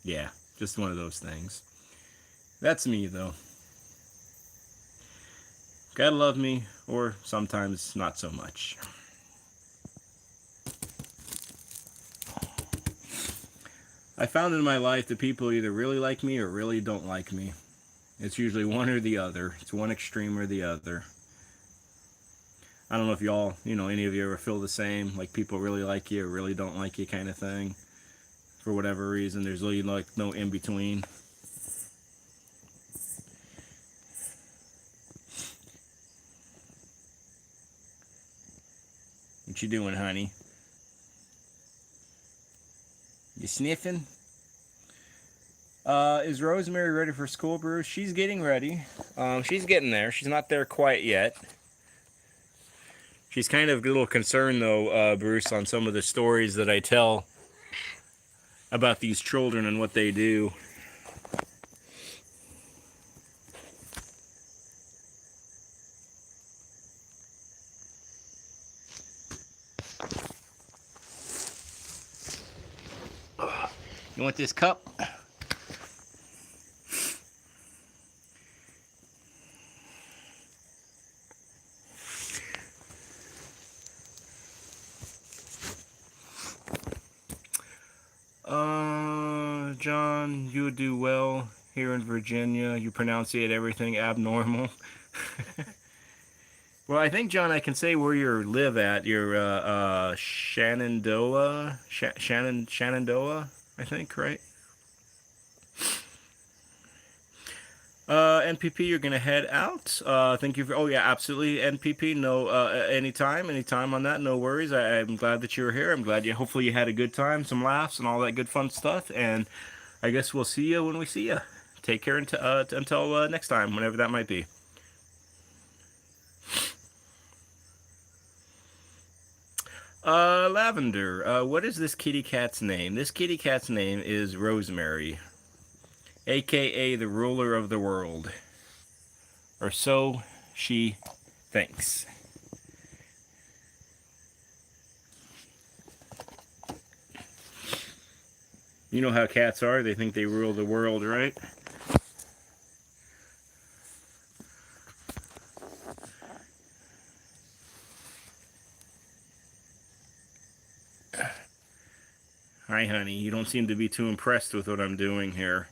Yeah, just one of those things. That's me, though. Gotta love me, or sometimes not so much. I found in my life that people either really like me or really don't like me. It's usually one or the other. It's one extreme or the other. I don't know if y'all, any of you ever feel the same, like people really like you or really don't like you kind of thing. For whatever reason, there's really like no in between. What you doing, honey? You sniffing? Is Rosemary ready for school, Bruce? She's getting ready. She's getting there. She's not there quite yet. She's kind of a little concerned, though, Bruce, on some of the stories that I tell about these children and what they do. You want this cup? John, you do well here in Virginia. You pronunciate everything abnormal. Well, I think, John, I can say where you live at. You're Shenandoah, Shenandoah, I think, right? NPP, you're gonna head out. Thank you for. Oh yeah, absolutely. NPP, no, anytime on that. No worries. I'm glad that you were here. I'm glad Hopefully you had a good time, some laughs, and all that good fun stuff. And I guess we'll see you when we see you. Take care until next time, whenever that might be. Lavender. What is this kitty cat's name? This kitty cat's name is Rosemary, aka the ruler of the world. Or so she thinks. You know how cats are. They think they rule the world, right? Hi, honey. You don't seem to be too impressed with what I'm doing here.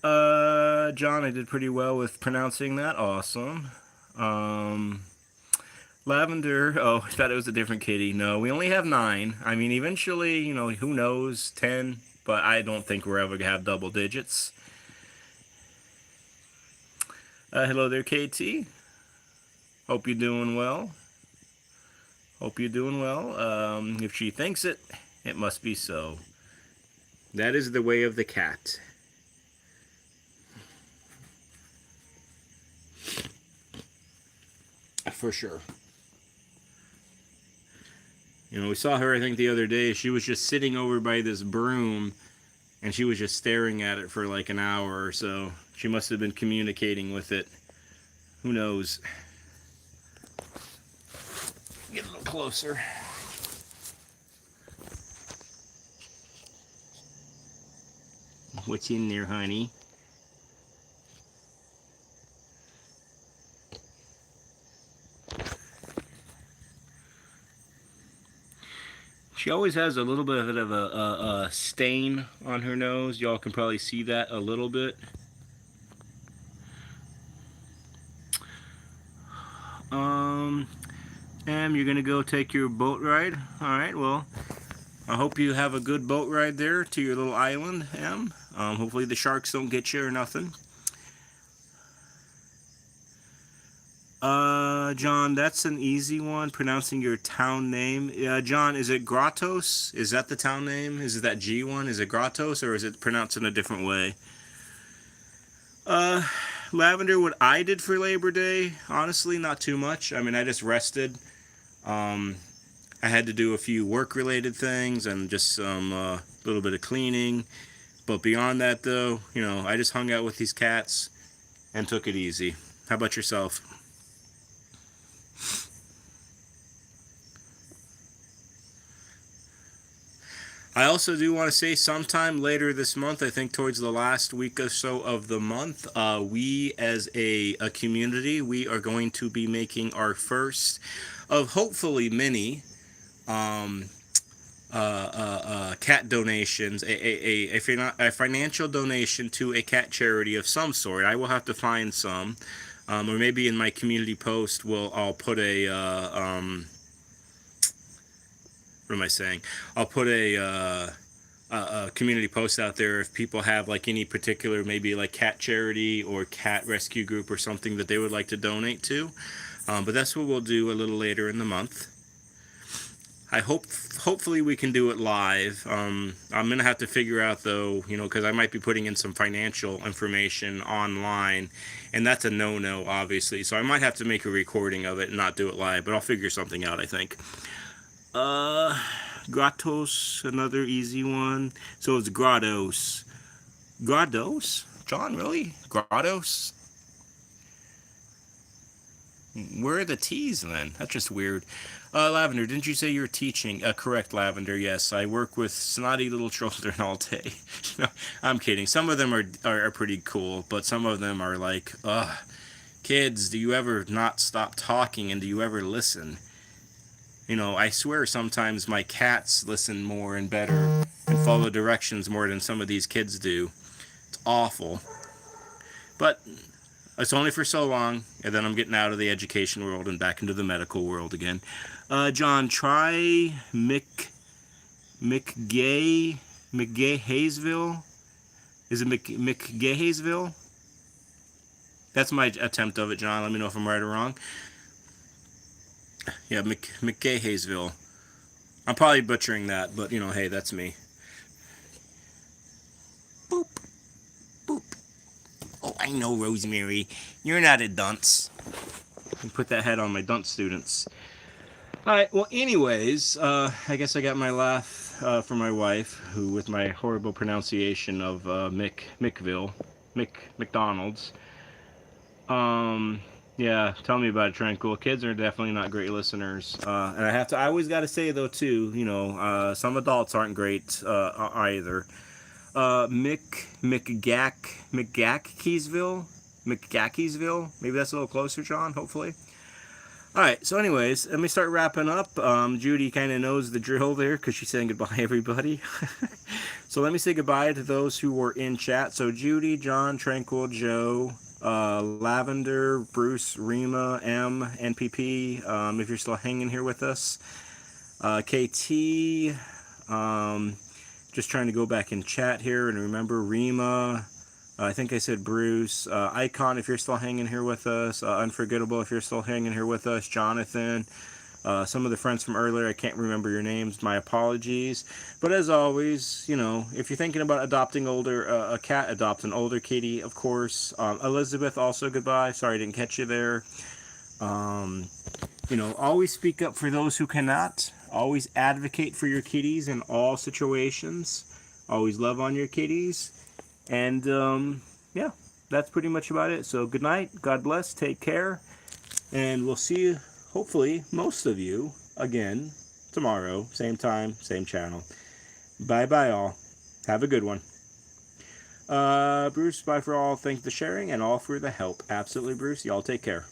John, I did pretty well with pronouncing that. Awesome. Lavender, oh, I thought it was a different kitty. No, we only have 9. I mean, eventually, who knows, 10, but I don't think we're ever going to have double digits. Hello there, KT. Hope you're doing well. Hope you're doing well. If she thinks it, it must be so. That is the way of the cat. For sure. We saw her, I think, the other day. She was just sitting over by this broom, and she was just staring at it for like an hour or so. She must have been communicating with it. Who knows? Get a little closer. What's in there, honey? She always has a little bit of a stain on her nose. Y'all can probably see that a little bit. Em, you're gonna go take your boat ride? Alright, well, I hope you have a good boat ride there to your little island, Em. Hopefully the sharks don't get you or nothing. John, that's an easy one, pronouncing your town name. John, is it Grottos? Is that the town name? Is it that G one? Is it Grottos, or is it pronounced in a different way? Lavender, what I did for Labor Day, honestly, not too much. I mean, I just rested. I had to do a few work-related things and just some little bit of cleaning. But beyond that, though, I just hung out with these cats and took it easy. How about yourself? I also do want to say sometime later this month, I think towards the last week or so of the month, we as a community, we are going to be making our first of hopefully many cat donations, a financial donation to a cat charity of some sort. I will have to find some, or maybe in my community post, I'll put a what am I saying? I'll put a community post out there if people have like any particular, maybe like cat charity or cat rescue group or something that they would like to donate to. But that's what we'll do a little later in the month. Hopefully we can do it live. I'm gonna have to figure out though, because I might be putting in some financial information online, and that's a no-no, obviously. So I might have to make a recording of it and not do it live, but I'll figure something out, I think. Grottos, another easy one. So it's Grottos. Grottos? John, really? Grottos? Where are the T's then? That's just weird. Lavender, didn't you say you're teaching? Correct, Lavender, yes. I work with snotty little children all day. I'm kidding. Some of them are pretty cool, but some of them are like, kids, do you ever not stop talking and do you ever listen? I swear sometimes my cats listen more and better and follow directions more than some of these kids do. It's awful. But it's only for so long, and then I'm getting out of the education world and back into the medical world again. John, try McGay-Hayesville? Is it McGay-Hayesville? That's my attempt of it, John. Let me know if I'm right or wrong. Yeah, McGay-Hayesville. I'm probably butchering that, but, hey, that's me. Boop. Boop. Oh, I know, Rosemary. You're not a dunce. I put that head on my dunce students. Alright, well, anyways, I guess I got my laugh from my wife, who, with my horrible pronunciation of McDonald's. Yeah, tell me about it, Tranquil. Kids are definitely not great listeners. And I always got to say, though, too, some adults aren't great either. McGackeysville? Maybe that's a little closer, John, hopefully. Alright, so anyways, let me start wrapping up. Judy kind of knows the drill there because she's saying goodbye, everybody. So let me say goodbye to those who were in chat. So Judy, John, Tranquil, Joe, Lavender, Bruce, Rima, M, NPP, if you're still hanging here with us. KT, just trying to go back and chat here and remember Rima. I think I said Bruce. Icon, if you're still hanging here with us. Unforgettable, if you're still hanging here with us. Jonathan. Some of the friends from earlier, I can't remember your names. My apologies. But as always, you know, if you're thinking about adopting a cat, adopt an older kitty, of course. Elizabeth, also goodbye. Sorry I didn't catch you there. You know, always speak up for those who cannot. Always advocate for your kitties in all situations. Always love on your kitties. And yeah, that's pretty much about it. So good night. God bless. Take care. And we'll see you, hopefully, most of you, again tomorrow. Same time, same channel. Bye-bye, all. Have a good one. Bruce, bye for all. Thank you for sharing and all for the help. Absolutely, Bruce. Y'all take care.